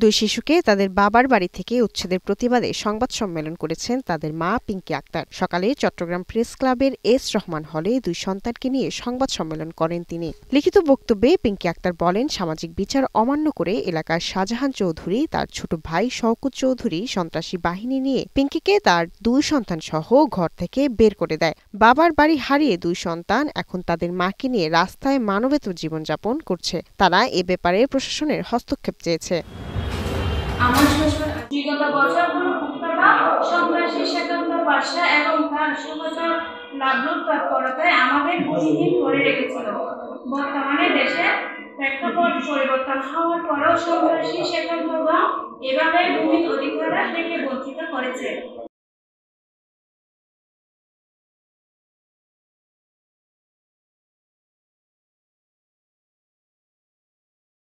দুই শিশুকে তাদের বাবার বাড়ি থেকে উচ্ছেদের প্রতিবাদে সংবাদ সম্মেলন করেছেন তাদের মা পিঙ্কি আক্তার। সকালে চট্টগ্রাম প্রেস ক্লাবের এস রহমান হলে দুই সন্তানকে নিয়ে সংবাদ সম্মেলন করেন তিনি। লিখিত বক্তব্যে পিঙ্কি আক্তার বলেন, সামাজিক বিচার অমান্য করে এলাকার শাহজাহান চৌধুরী তার ছোট ভাই শওকত চৌধুরী সন্ত্রাসী বাহিনী নিয়ে পিঙ্কিকে তার দুই সন্তান সহ ঘর থেকে বের করে দেয়। বাবার বাড়ি হারিয়ে দুই সন্তান এখন তাদের মাকে নিয়ে রাস্তায় মানবেতর জীবনযাপন করছে। তারা এ ব্যাপারে প্রশাসনের হস্তক্ষেপ চেয়েছে। আমার শ্বশুর বিগত বছরগুলো মুক্ততা সন্ত্রাসী শেখান্ত বাসা এবং তার সহচর লাভলুর তৎপরতায় আমাদের গতিহীন করে রেখেছিল। বর্তমানে দেশে প্রেক্ষাপট পরিবর্তন হওয়ার পরেও সন্ত্রাসী শেখান্তগণ এভাবে ভূমির অধিকার থেকে বঞ্চিত করেছে।